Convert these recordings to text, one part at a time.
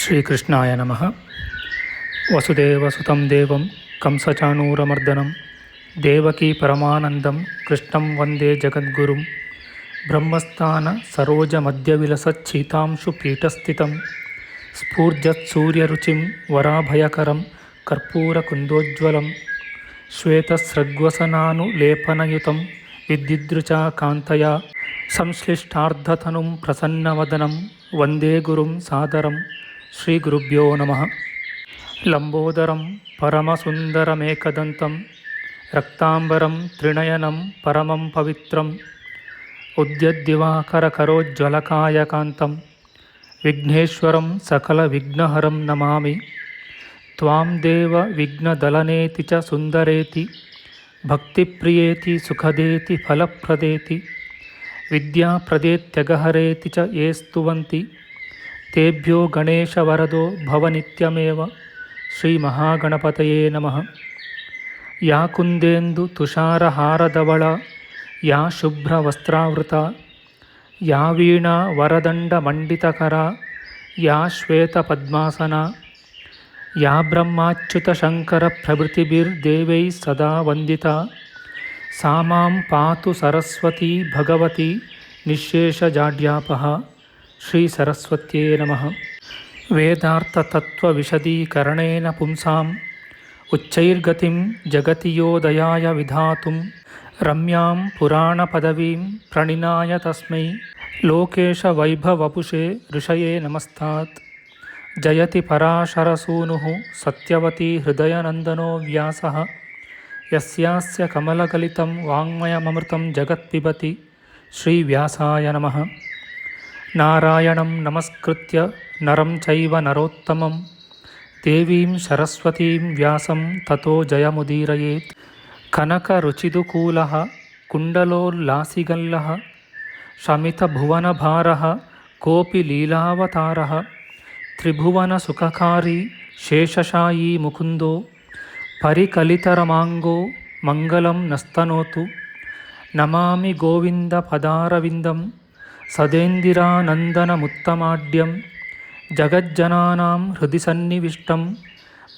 ಶ್ರೀಕೃಷ್ಣಾಯ ನಮಃ. ವಸುದೇವಸುತಂ ದೇವಂ ಕಂಸಚಾಣೂರಮರ್ದನಂ ದೇವಕೀ ಪರಮಾನಂದಂ ಕೃಷ್ಣಂ ವಂದೇ ಜಗದ್ಗುರುಂ. ಬ್ರಹ್ಮಸ್ಥಾನ ಸರೋಜಮಧ್ಯವಿಲಸಚ್ಛೀತಾಂಶು ಪೀಠಸ್ಥಿತಂ ಸ್ಫೂರ್ಜತ್ಸೂರ್ಯರುಚಿಂ ವರಾಭಯಕರಂ ಕರ್ಪೂರಕುಂದೋಜ್ವಲಂ ಶ್ವೇತಸ್ರಗ್ವಸನಾನುಲೇಪನಯುತಂ ವಿದ್ಯುದೃಚಾ ಕಾಂತಯಾ ಸಂಶ್ಲಿಷ್ಟಾರ್ಧತನುಂ ಪ್ರಸನ್ನವದನಂ ವಂದೇ ಗುರುಂ ಸಾದರಂ. ಶ್ರೀ ಗುರುಭ್ಯೋ ನಮಃ. ಲಂಬೋದರಂ ಪರಮಸುಂದರಮೇಕದಂತಂ ರಕ್ತಾಂಬರಂ ತ್ರಿನಯನಂ ಪರಮಂ ಪವಿತ್ರಂ ಉದ್ಯದ್ದಿವಾಕರಕರೋಜ್ವಲಕಾಯಕಾಂತಂ ವಿಘ್ನೇಶ್ವರಂ ಸಕಲವಿಘ್ನಹರಂ ನಮಾಮಿ. ತ್ವಾಂ ದೇವ ವಿಘ್ನದಲನೇತಿ ಚ ಸುಂದರೇತಿ ಭಕ್ತಿಪ್ರಿಯೇತಿ ಸುಖದೇತಿ ಫಲಪ್ರದೇತಿ ವಿದ್ಯಾಪ್ರದೇತ್ಯಗಹರೇತಿ ಚ ಯೇ ಸ್ತುವಂತಿ ತೇಭ್ಯೋ ಗಣೇಶವರದೋ ಭವನಿತ್ಯಮೇವ. ಶ್ರೀ ಮಹಾಗಣಪತಯೇ ನಮಃ. ಯಾ ಕುಂದೇಂದು ತುಷಾರಹಾರಧವಳ ಯಾ ಶುಭ್ರವಸ್ತ್ರಾವೃತ ಯಾ ವೀಣಾ ವರದಂಡಮಂಡಿತಕರ ಯಾ ಶ್ವೇತಪದ್ಮಾಸನ ಯಾ ಬ್ರಹ್ಮಾಚ್ಯುತಶಂಕರಪ್ರಭೃತಿಭಿರ್ದೇವೈಃ ಸದಾ ವಂದಿತಾ ಸಾ ಮಾಂ ಪಾತು ಸರಸ್ವತೀ ಭಗವತಿ ನಿಶ್ಶೇಷಜಾಡ್ಯಾಪಃ. ಶ್ರೀ ಸರಸ್ವತ್ಯೇ ನಮಃ. ವೇದಾರ್ಥತತ್ವವಿಶದೀಕರಣೇನ ಪುಂಸಾಂ ಉಚ್ಚೈರ್ಗತಿಂ ಜಗತಿ ಯೋ ದಯಾಯ ವಿಧಾತುಂ ರಮ್ಯಾಂ ಪುರಾಣಪದವೀಂ ಪ್ರಣಿನಾಯ ತಸ್ಮೈ ಲೋಕೇಶವೈಭವಪುಷೇ ಋಷಯೇ ನಮಸ್ತಾತ್. ಜಯತಿ ಪರಾಶರಸೂನುಃ ಸತ್ಯವತಿ ಹೃದಯನಂದನೋ ವ್ಯಾಸಃ ಯಸ್ಯಾಸ್ಯ ಕಮಲಕಲಿತಂ ವಾङ्ಮಯಮೃತಂ ಜಗತ್ಪಿಬತಿ. ಶ್ರೀವ್ಯಾಸಾಯ ನಮಃ. ನಾರಾಯಣಂ ನಮಸ್ಕೃತ್ಯ ನರಂ ಚೈವ ನರೋತ್ತಮಂ ದೇವೀಂ ಸರಸ್ವತೀಂ ವ್ಯಾಸಂ ತತೋ ಜಯಮುದೀರಯೇತ್. ಕನಕರುಚಿದುಕೂಲಃ ಕುಂಡಲೋಲ್ಲಾಸಿಗಲ್ಲಃ ಶಮಿತಭುವನಭಾರಃ ಕೋಪಿ ಲೀಲಾವತಾರಃ ತ್ರಿಭುವನಸುಖಕಾರಿ ಶೇಷಶಾಯೀ ಮುಕುಂದೋ ಪರಿಕಲಿತರಮಾಂಗೋ ಮಂಗಲಂ ನಸ್ತನೋತು. ನಮಾಮಿ ಗೋವಿಂದ ಪದಾರವಿಂದಂ ಸದೇಂದಿರಾನಂದನಮುತ್ತಮಾಡ್ಯಂ ಜಗಜ್ಜನಾನಾಂ ಹೃದಿ ಸನ್ನಿವಿಷ್ಟಂ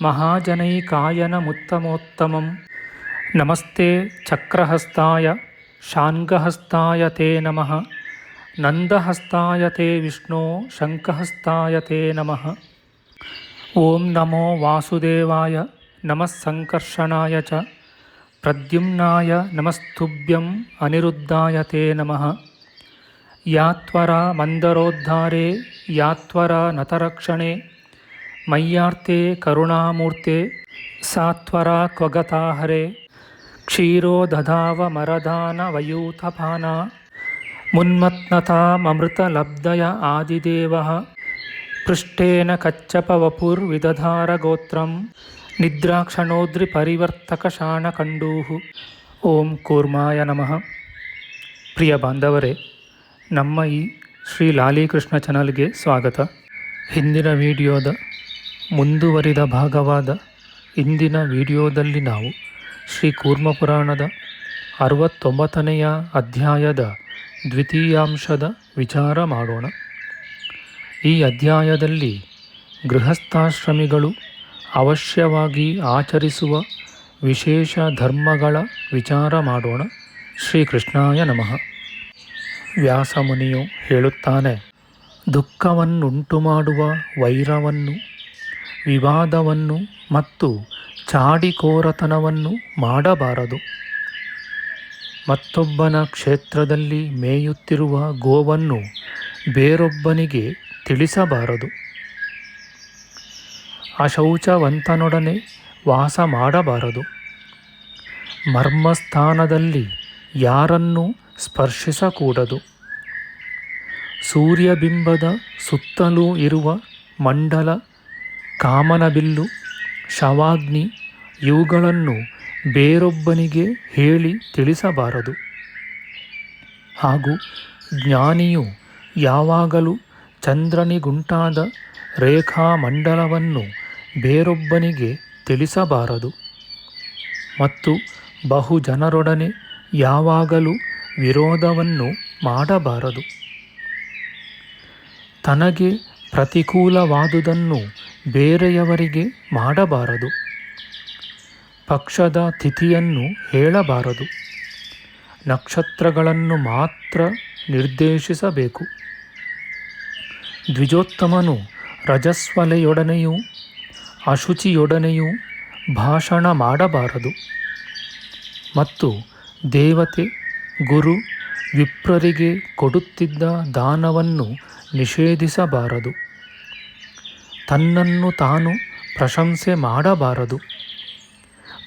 ಮಹಾಜನೈಕಾಯನಮುತ್ತಮೋತ್ತಮಂ. ನಮಸ್ತೆ ಚಕ್ರಹಸ್ತಾಯ ಶಾನ್ಗಹಸ್ತಾಯ ತೇ ನಮಃ. ನಂದಹಸ್ತಾಯ ತೇ ವಿಷ್ಣೋ ಶಂಖಹಸ್ತಾಯ ತೇ ನಮಃ. ಓಂ ನಮೋ ವಾಸುದೇವಾಯ ನಮಃ ಸಂಕರ್ಷಣಾಯ ಚ ಪ್ರದ್ಯುಮ್ನಾಯ ನಮಸ್ತುಭ್ಯಂ ಅನಿರುದ್ಧಾಯ ತೇ ನಮಃ. ಯಾತ್ವರ ಮಂದರೋದ್ಧಾರೆ ಯಾತ್ವರ ನತರಕ್ಷಣೆ ಮಯ್ಯಾರ್ತೆ ಕರುಣಾಮೂರ್ತೆ ಸಾತ್ವರ ಕ್ವಗತಾಹರೆ ಕ್ಷೀರೋ ದಧಾವ ಮರದಾನ ವಯೂಥಪಾನ ಮುನ್ಮತ್ನತಾಮೃತಲಬ್ಧಯ ಆದಿದೇವಃ ಪೃಷ್ಟೇನ ಕಚ್ಚಪವಪುರ್ವಿದಧಾರ ಗೋತ್ರಂ ನಿದ್ರಾಕ್ಷಣೋದ್ರಿ ಪರಿವರ್ತಕ ಶಾಣಕಂಡೂಃ. ಓಂ ಕೂರ್ಮಾಯ ನಮಃ. ಪ್ರಿಯ ಬಾಂಧವರೇ, ನಮ್ಮ ಈ ಶ್ರೀ ಲಾಲೀಕೃಷ್ಣ ಚಾನಲ್ಗೆ ಸ್ವಾಗತ. ಹಿಂದಿನ ವಿಡಿಯೋದ ಮುಂದುವರಿದ ಭಾಗವಾದ ಇಂದಿನ ವಿಡಿಯೋದಲ್ಲಿ ನಾವು ಶ್ರೀ ಕೂರ್ಮಪುರಾಣದ 69ನೆಯ ಅಧ್ಯಾಯದ ದ್ವಿತೀಯಾಂಶದ ವಿಚಾರ ಮಾಡೋಣ. ಈ ಅಧ್ಯಾಯದಲ್ಲಿ ಗೃಹಸ್ಥಾಶ್ರಮಿಗಳು ಅವಶ್ಯವಾಗಿ ಆಚರಿಸುವ ವಿಶೇಷ ಧರ್ಮಗಳ ವಿಚಾರ ಮಾಡೋಣ. ಶ್ರೀಕೃಷ್ಣಾಯ ನಮಃ. ವ್ಯಾಸಮುನಿಯು ಹೇಳುತ್ತಾನೆ, ದುಃಖವನ್ನುಂಟು ಮಾಡುವ ವೈರವನ್ನು, ವಿವಾದವನ್ನು ಮತ್ತು ಚಾಡಿಕೋರತನವನ್ನು ಮಾಡಬಾರದು. ಮತ್ತೊಬ್ಬನ ಕ್ಷೇತ್ರದಲ್ಲಿ ಮೇಯುತ್ತಿರುವ ಗೋವನ್ನು ಬೇರೊಬ್ಬನಿಗೆ ತಿಳಿಸಬಾರದು. ಅಶೌಚವಂತನೊಡನೆ ವಾಸ ಮಾಡಬಾರದು. ಮರ್ಮಸ್ಥಾನದಲ್ಲಿ ಯಾರನ್ನೂ ಸ್ಪರ್ಶಿಸಕೂಡದು. ಸೂರ್ಯಬಿಂಬದ ಸುತ್ತಲೂ ಇರುವ ಮಂಡಲ, ಕಾಮನಬಿಲ್ಲು, ಶವಾಗ್ನಿ ಇವುಗಳನ್ನು ಬೇರೊಬ್ಬನಿಗೆ ಹೇಳಿ ತಿಳಿಸಬಾರದು. ಹಾಗೂ ಜ್ಞಾನಿಯು ಯಾವಾಗಲೂ ಚಂದ್ರನಿಗುಂಟಾದ ರೇಖಾಮಂಡಲವನ್ನು ಬೇರೊಬ್ಬನಿಗೆ ತಿಳಿಸಬಾರದು. ಮತ್ತು ಬಹುಜನರೊಡನೆ ಯಾವಾಗಲೂ ವಿರೋಧವನ್ನು ಮಾಡಬಾರದು. ತನಗೆ ಪ್ರತಿಕೂಲವಾದುದನ್ನು ಬೇರೆಯವರಿಗೆ ಮಾಡಬಾರದು. ಪಕ್ಷದ ತಿಥಿಯನ್ನು ಹೇಳಬಾರದು. ನಕ್ಷತ್ರಗಳನ್ನು ಮಾತ್ರ ನಿರ್ದೇಶಿಸಬೇಕು. ದ್ವಿಜೋತ್ತಮನು ರಜಸ್ವಲೆಯೊಡನೆಯೂ ಅಶುಚಿಯೊಡನೆಯೂ ಭಾಷಣ ಮಾಡಬಾರದು. ಮತ್ತು ದೇವತೆ, ಗುರು, ವಿಪ್ರರಿಗೆ ಕೊಡುತ್ತಿದ್ದ ದಾನವನ್ನು ನಿಷೇಧಿಸಬಾರದು. ತನ್ನನ್ನು ತಾನು ಪ್ರಶಂಸೆ ಮಾಡಬಾರದು.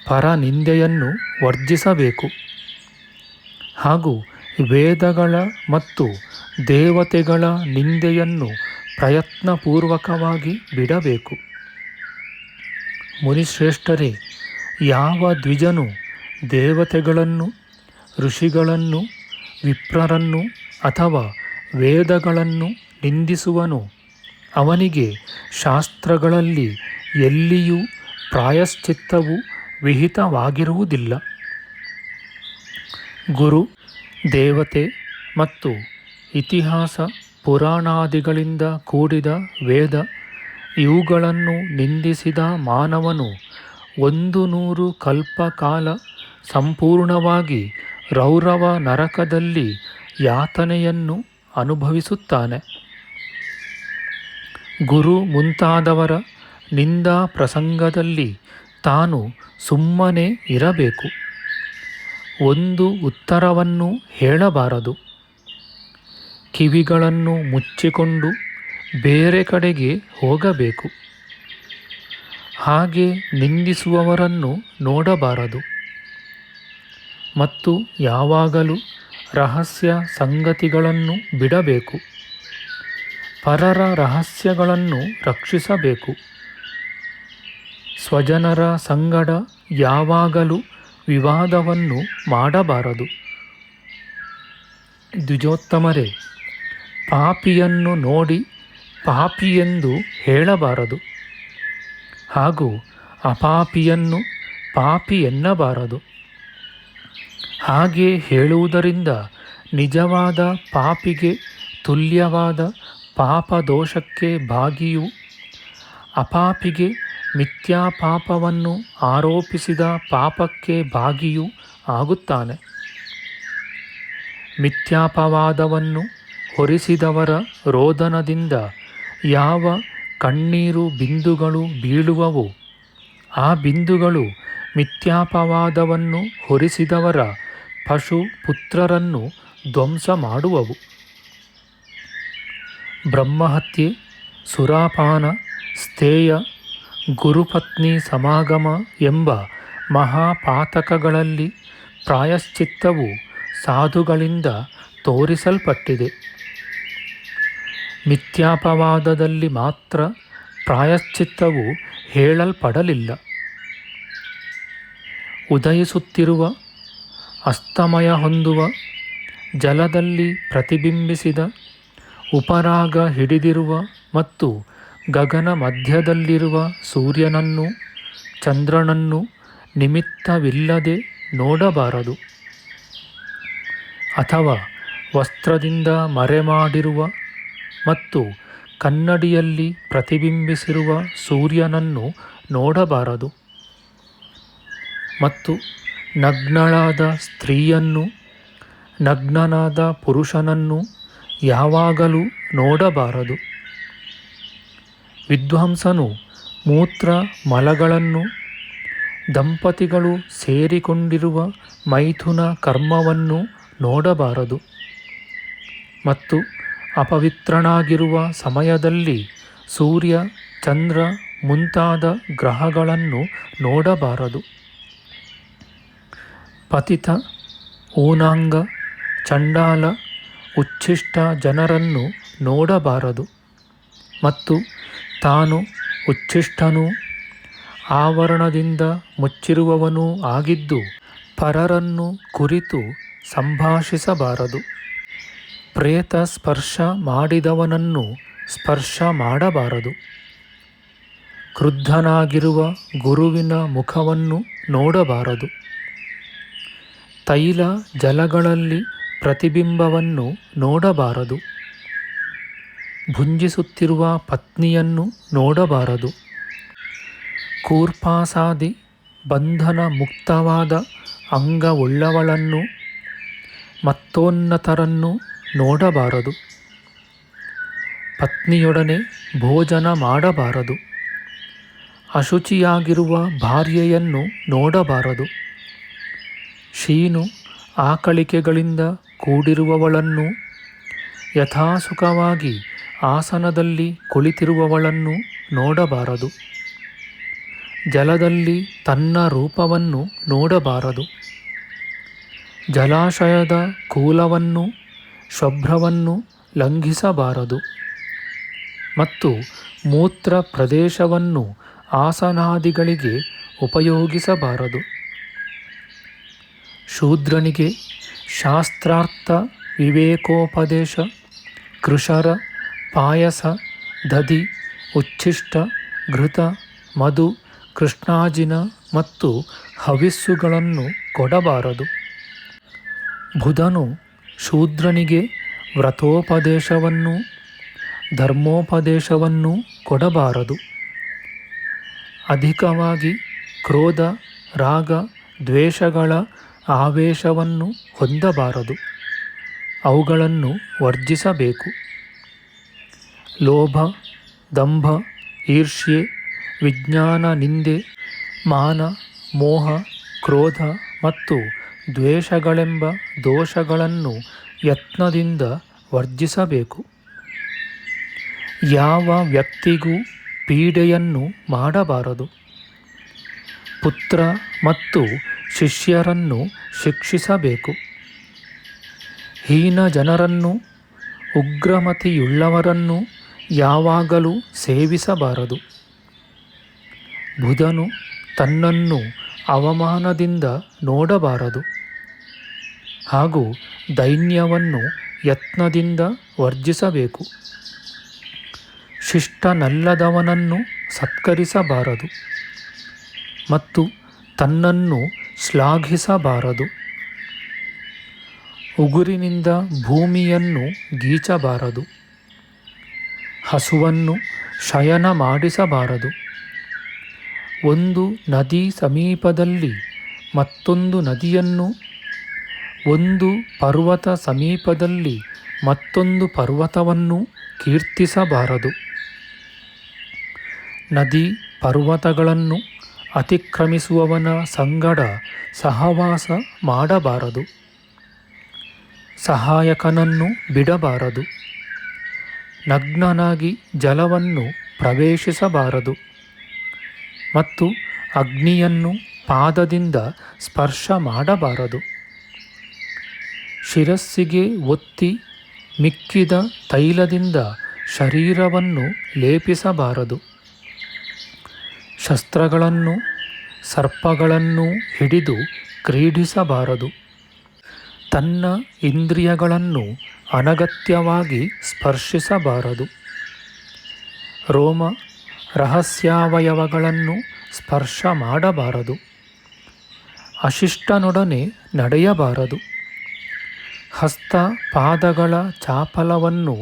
ಪರನಿಂದೆಯನ್ನು ವರ್ಜಿಸಬೇಕು. ಹಾಗೂ ವೇದಗಳ ಮತ್ತು ದೇವತೆಗಳ ನಿಂದೆಯನ್ನು ಪ್ರಯತ್ನಪೂರ್ವಕವಾಗಿ ಬಿಡಬೇಕು. ಮುನಿಶ್ರೇಷ್ಠರೇ, ಯಾವ ದ್ವಿಜನು ದೇವತೆಗಳನ್ನು, ಋಷಿಗಳನ್ನು, ವಿಪ್ರರನ್ನು ಅಥವಾ ವೇದಗಳನ್ನು ನಿಂದಿಸುವನೋ ಅವನಿಗೆ ಶಾಸ್ತ್ರಗಳಲ್ಲಿ ಎಲ್ಲಿಯೂ ಪ್ರಾಯಶ್ಚಿತ್ತವು ವಿಹಿತವಾಗಿರುವುದಿಲ್ಲ. ಗುರು, ದೇವತೆ ಮತ್ತು ಇತಿಹಾಸ ಪುರಾಣಾದಿಗಳಿಂದ ಕೂಡಿದ ವೇದ ಇವುಗಳನ್ನು ನಿಂದಿಸಿದ ಮಾನವನು 100 ಕಲ್ಪಕಾಲ ಸಂಪೂರ್ಣವಾಗಿ ರೌರವ ನರಕದಲ್ಲಿ ಯಾತನೆಯನ್ನು ಅನುಭವಿಸುತ್ತಾನೆ. ಗುರು ಮುಂತಾದವರ ನಿಂದಾ ಪ್ರಸಂಗದಲ್ಲಿ ತಾನು ಸುಮ್ಮನೆ ಇರಬೇಕು. ಒಂದು ಉತ್ತರವನ್ನು ಹೇಳಬಾರದು. ಕಿವಿಗಳನ್ನು ಮುಚ್ಚಿಕೊಂಡು ಬೇರೆ ಕಡೆಗೆ ಹೋಗಬೇಕು. ಹಾಗೆ ನಿಂದಿಸುವವರನ್ನು ನೋಡಬಾರದು. ಮತ್ತು ಯಾವಾಗಲೂ ರಹಸ್ಯ ಸಂಗತಿಗಳನ್ನು ಬಿಡಬೇಕು. ಪರರ ರಹಸ್ಯಗಳನ್ನು ರಕ್ಷಿಸಬೇಕು. ಸ್ವಜನರ ಸಂಗಡ ಯಾವಾಗಲೂ ವಿವಾದವನ್ನು ಮಾಡಬಾರದು. ದ್ವಿಜೋತ್ತಮರೇ, ಪಾಪಿಯನ್ನು ನೋಡಿ ಪಾಪಿಯೆಂದು ಹೇಳಬಾರದು. ಹಾಗೂ ಅಪಾಪಿಯನ್ನು ಪಾಪಿ ಎನ್ನಬಾರದು. ಹಾಗೆ ಹೇಳುವುದರಿಂದ ನಿಜವಾದ ಪಾಪಿಗೆ ತುಲ್ಯವಾದ ಪಾಪದೋಷಕ್ಕೆ ಭಾಗಿಯೂ, ಅಪಾಪಿಗೆ ಮಿಥ್ಯಾಪಾಪವನ್ನು ಆರೋಪಿಸಿದ ಪಾಪಕ್ಕೆ ಭಾಗಿಯೂ ಆಗುತ್ತಾನೆ. ಮಿಥ್ಯಾಪವಾದವನ್ನು ಹೊರಿಸಿದವರ ರೋದನದಿಂದ ಯಾವ ಕಣ್ಣೀರು ಬಿಂದುಗಳು ಬೀಳುವವೋ ಆ ಬಿಂದುಗಳು ಮಿಥ್ಯಾಪವಾದವನ್ನು ಹೊರಿಸಿದವರ ಪಶು ಪುತ್ರರನ್ನು ಧ್ವಂಸ ಮಾಡುವವು. ಬ್ರಹ್ಮಹತ್ಯೆ, ಸುರಾಪಾನ, ಸ್ಥೇಯ, ಗುರುಪತ್ನಿ ಸಮಾಗಮ ಎಂಬ ಮಹಾಪಾತಕಗಳಲ್ಲಿ ಪ್ರಾಯಶ್ಚಿತ್ತವು ಸಾಧುಗಳಿಂದ ತೋರಿಸಲ್ಪಟ್ಟಿದೆ. ಮಿಥ್ಯಾಪವಾದದಲ್ಲಿ ಮಾತ್ರ ಪ್ರಾಯಶ್ಚಿತ್ತವು ಹೇಳಲ್ಪಡಲಿಲ್ಲ. ಉದಯಿಸುತ್ತಿರುವ, ಅಸ್ತಮಯ ಹೊಂದುವ, ಜಲದಲ್ಲಿ ಪ್ರತಿಬಿಂಬಿಸಿದ, ಉಪರಾಗ ಹಿಡಿದಿರುವ ಮತ್ತು ಗಗನ ಮಧ್ಯದಲ್ಲಿರುವ ಸೂರ್ಯನನ್ನು, ಚಂದ್ರನನ್ನು ನಿಮಿತ್ತವಿಲ್ಲದೆ ನೋಡಬಾರದು. ಅಥವಾ ವಸ್ತ್ರದಿಂದ ಮರೆಮಾಡಿರುವ ಮತ್ತು ಕನ್ನಡಿಯಲ್ಲಿ ಪ್ರತಿಬಿಂಬಿಸಿರುವ ಸೂರ್ಯನನ್ನು ನೋಡಬಾರದು. ಮತ್ತು ನಗ್ನಳಾದ ಸ್ತ್ರೀಯನ್ನು, ನಗ್ನನಾದ ಪುರುಷನನ್ನು ಯಾವಾಗಲೂ ನೋಡಬಾರದು. ವಿದ್ವಾಂಸನು ಮೂತ್ರ ಮಲಗಳನ್ನು, ದಂಪತಿಗಳು ಸೇರಿಕೊಂಡಿರುವ ಮೈಥುನ ಕರ್ಮವನ್ನು ನೋಡಬಾರದು. ಮತ್ತು ಅಪವಿತ್ರನಾಗಿರುವ ಸಮಯದಲ್ಲಿ ಸೂರ್ಯ, ಚಂದ್ರ ಮುಂತಾದ ಗ್ರಹಗಳನ್ನು ನೋಡಬಾರದು. ಪತಿತ, ಊನಾಂಗ, ಚಂಡಾಲ, ಉಚ್ಛಿಷ್ಟ ಜನರನ್ನು ನೋಡಬಾರದು. ಮತ್ತು ತಾನು ಉಚ್ಛಿಷ್ಟನೂ ಆವರಣದಿಂದ ಮುಚ್ಚಿರುವವನೂ ಆಗಿದ್ದು ಪರರನ್ನು ಕುರಿತು ಸಂಭಾಷಿಸಬಾರದು. ಪ್ರೇತ ಸ್ಪರ್ಶ ಮಾಡಿದವನನ್ನು ಸ್ಪರ್ಶ ಮಾಡಬಾರದು. ಕ್ರುದ್ಧನಾಗಿರುವ ಗುರುವಿನ ಮುಖವನ್ನು ನೋಡಬಾರದು. ತೈಲ ಜಲಗಳಲ್ಲಿ ಪ್ರತಿಬಿಂಬವನ್ನು ನೋಡಬಾರದು. ಭುಂಜಿಸುತ್ತಿರುವ ಪತ್ನಿಯನ್ನು ನೋಡಬಾರದು. ಕೂರ್ಪಾಸಾದಿ ಬಂಧನ ಮುಕ್ತವಾದ ಅಂಗವುಳ್ಳವಳನ್ನು ಮತ್ತೋನ್ನತರನ್ನು ನೋಡಬಾರದು. ಪತ್ನಿಯೊಡನೆ ಭೋಜನ ಮಾಡಬಾರದು. ಅಶುಚಿಯಾಗಿರುವ ಭಾರ್ಯೆಯನ್ನು ನೋಡಬಾರದು. ಶೀನು ಆಕಳಿಕೆಗಳಿಂದ ಕೂಡಿರುವವಳನ್ನು, ಯಥಾಸುಖವಾಗಿ ಆಸನದಲ್ಲಿ ಕುಳಿತಿರುವವಳನ್ನು ನೋಡಬಾರದು. ಜಲದಲ್ಲಿ ತನ್ನ ರೂಪವನ್ನು ನೋಡಬಾರದು. ಜಲಾಶಯದ ಕೂಲವನ್ನು, ಶುಭ್ರವನ್ನು ಲಂಘಿಸಬಾರದು. ಮತ್ತು ಮೂತ್ರ ಪ್ರದೇಶವನ್ನು ಆಸನಾದಿಗಳಿಗೆ ಉಪಯೋಗಿಸಬಾರದು. ಶೂದ್ರನಿಗೆ ಶಾಸ್ತ್ರಾರ್ಥ ವಿವೇಕೋಪದೇಶ, ಕೃಶರ, ಪಾಯಸ, ದಧಿ, ಉಚ್ಛಿಷ್ಟ, ಘೃತ, ಮಧು, ಕೃಷ್ಣಾಜಿನ ಮತ್ತು ಹವಿಸ್ಸುಗಳನ್ನು ಕೊಡಬಾರದು. ಬುಧನು ಶೂದ್ರನಿಗೆ ವ್ರತೋಪದೇಶವನ್ನು, ಧರ್ಮೋಪದೇಶವನ್ನು ಕೊಡಬಾರದು. ಅಧಿಕವಾಗಿ ಕ್ರೋಧ, ರಾಗ, ದ್ವೇಷಗಳ ಆವೇಶವನ್ನು ಹೊಂದಬಾರದು. ಅವುಗಳನ್ನು ವರ್ಜಿಸಬೇಕು. ಲೋಭ, ದಂಭ, ಈರ್ಷ್ಯೆ, ವಿಜ್ಞಾನ ನಿಂದೆ, ಮಾನ, ಮೋಹ, ಕ್ರೋಧ ಮತ್ತು ದ್ವೇಷಗಳೆಂಬ ದೋಷಗಳನ್ನು ಯತ್ನದಿಂದ ವರ್ಜಿಸಬೇಕು. ಯಾವ ವ್ಯಕ್ತಿಗೂ ಪೀಡೆಯನ್ನು ಮಾಡಬಾರದು. ಪುತ್ರ ಮತ್ತು ಶಿಷ್ಯರನ್ನು ಶಿಕ್ಷಿಸಬೇಕು. ಹೀನ ಜನರನ್ನು, ಉಗ್ರಮತಿಯುಳ್ಳವರನ್ನು ಯಾವಾಗಲೂ ಸೇವಿಸಬಾರದು. ಬುಧನು ತನ್ನನ್ನು ಅವಮಾನದಿಂದ ನೋಡಬಾರದು. ಹಾಗೂ ದೈನ್ಯವನ್ನು ಯತ್ನದಿಂದ ವರ್ಜಿಸಬೇಕು. ಶಿಷ್ಟನಲ್ಲದವನನ್ನು ಸತ್ಕರಿಸಬಾರದು ಮತ್ತು ತನ್ನನ್ನು ಶ್ಲಾಘಿಸಬಾರದು. ಉಗುರಿನಿಂದ ಭೂಮಿಯನ್ನು ಗೀಚಬಾರದು. ಹಸುವನ್ನು ಶಯನ ಮಾಡಿಸಬಾರದು. ಒಂದು ನದಿ ಸಮೀಪದಲ್ಲಿ ಮತ್ತೊಂದು ನದಿಯನ್ನು, ಒಂದು ಪರ್ವತ ಸಮೀಪದಲ್ಲಿ ಮತ್ತೊಂದು ಪರ್ವತವನ್ನು ಕೀರ್ತಿಸಬಾರದು. ನದಿ ಪರ್ವತಗಳನ್ನು ಅತಿಕ್ರಮಿಸುವವನ ಸಂಗಡ ಸಹವಾಸ ಮಾಡಬಾರದು. ಸಹಾಯಕನನ್ನು ಬಿಡಬಾರದು. ನಗ್ನನಾಗಿ ಜಲವನ್ನು ಪ್ರವೇಶಿಸಬಾರದು ಮತ್ತು ಅಗ್ನಿಯನ್ನು ಪಾದದಿಂದ ಸ್ಪರ್ಶ ಮಾಡಬಾರದು. ಶಿರಸ್ಸಿಗೆ ಒತ್ತಿ ಮಿಕ್ಕಿದ ತೈಲದಿಂದ ಶರೀರವನ್ನು ಲೇಪಿಸಬಾರದು. ಶಸ್ತ್ರಗಳನ್ನು, ಸರ್ಪಗಳನ್ನು ಹಿಡಿದು ಕ್ರೀಡಿಸಬಾರದು. ತನ್ನ ಇಂದ್ರಿಯಗಳನ್ನು ಅನಗತ್ಯವಾಗಿ ಸ್ಪರ್ಶಿಸಬಾರದು. ರೋಮ, ರಹಸ್ಯಾವಯವಗಳನ್ನು ಸ್ಪರ್ಶ ಮಾಡಬಾರದು. ಅಶಿಷ್ಟನೊಡನೆ ನಡೆಯಬಾರದು. ಹಸ್ತ ಪಾದಗಳ ಚಾಪಲವನ್ನು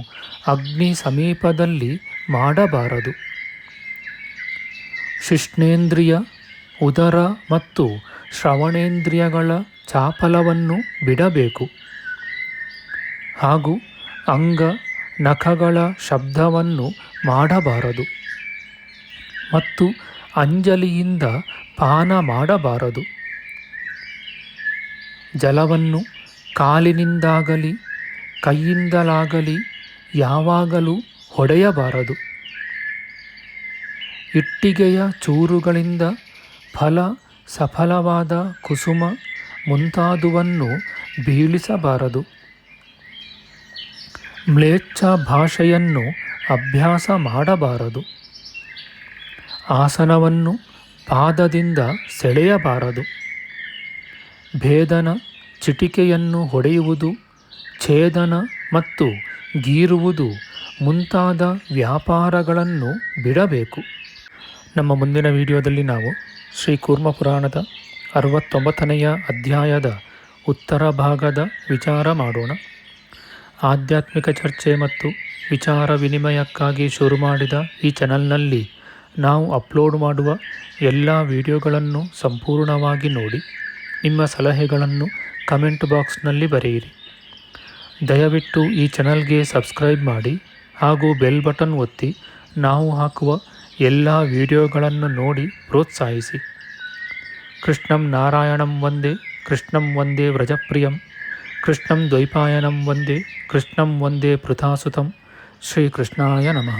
ಅಗ್ನಿ ಸಮೀಪದಲ್ಲಿ ಮಾಡಬಾರದು. ಶಿಷ್ಣೇಂದ್ರಿಯ, ಉದರ ಮತ್ತು ಶ್ರವಣೇಂದ್ರಿಯಗಳ ಚಾಪಲವನ್ನು ಬಿಡಬೇಕು. ಹಾಗೂ ಅಂಗ ನಖಗಳ ಶಬ್ದವನ್ನು ಮಾಡಬಾರದು ಮತ್ತು ಅಂಜಲಿಯಿಂದ ಪಾನ ಮಾಡಬಾರದು. ಜಲವನ್ನು ಕಾಲಿನಿಂದಾಗಲಿ ಕೈಯಿಂದಲಾಗಲಿ ಯಾವಾಗಲೂ ಹೊಡೆಯಬಾರದು. ಇಟ್ಟಿಗೆಯ ಚೂರುಗಳಿಂದ ಫಲ, ಸಫಲವಾದ ಕುಸುಮ ಮುಂತಾದುವನ್ನು ಬೀಳಿಸಬಾರದು. ಮ್ಲೇಚ್ಛ ಭಾಷೆಯನ್ನು ಅಭ್ಯಾಸ ಮಾಡಬಾರದು. ಆಸನವನ್ನು ಪಾದದಿಂದ ಸೆಳೆಯಬಾರದು. ಭೇದನ, ಚಿಟಿಕೆಯನ್ನು ಹೊಡೆಯುವುದು, ಛೇದನ ಮತ್ತು ಗೀರುವುದು ಮುಂತಾದ ವ್ಯಾಪಾರಗಳನ್ನು ಬಿಡಬೇಕು. ನಮ್ಮ ಮುಂದಿನ ವಿಡಿಯೋದಲ್ಲಿ ನಾವು ಶ್ರೀ ಕೂರ್ಮ ಪುರಾಣದ 69ನೆಯ ಅಧ್ಯಾಯದ ಉತ್ತರ ಭಾಗದ ವಿಚಾರ ಮಾಡೋಣ. ಆಧ್ಯಾತ್ಮಿಕ ಚರ್ಚೆ ಮತ್ತು ವಿಚಾರ ವಿನಿಮಯಕ್ಕಾಗಿ ಶುರು ಮಾಡಿದ ಈ ಚಾನಲ್ನಲ್ಲಿ ನಾವು ಅಪ್ಲೋಡ್ ಮಾಡುವ ಎಲ್ಲ ವಿಡಿಯೋಗಳನ್ನು ಸಂಪೂರ್ಣವಾಗಿ ನೋಡಿ ನಿಮ್ಮ ಸಲಹೆಗಳನ್ನು ಕಮೆಂಟ್ ಬಾಕ್ಸ್ನಲ್ಲಿ ಬರೆಯಿರಿ. ದಯವಿಟ್ಟು ಈ ಚಾನಲ್ಗೆ ಸಬ್ಸ್ಕ್ರೈಬ್ ಮಾಡಿ ಹಾಗೂ ಬೆಲ್ ಬಟನ್ ಒತ್ತಿ ನಾವು ಹಾಕುವ ಎಲ್ಲ ವಿಡಿಯೋಗಳನ್ನು ನೋಡಿ ಪ್ರೋತ್ಸಾಹಿಸಿ. ಕೃಷ್ಣಂ ನಾರಾಯಣಂ ವಂದೇ ಕೃಷ್ಣಂ ವಂದೇ ವ್ರಜಪ್ರಿಯಂ ಕೃಷ್ಣಂ ದ್ವೈಪಾಯನಂ ವಂದೇ ಕೃಷ್ಣಂ ವಂದೇ ಪೃಥಾಸುತಂ. ಶ್ರೀಕೃಷ್ಣಾಯ ನಮಃ.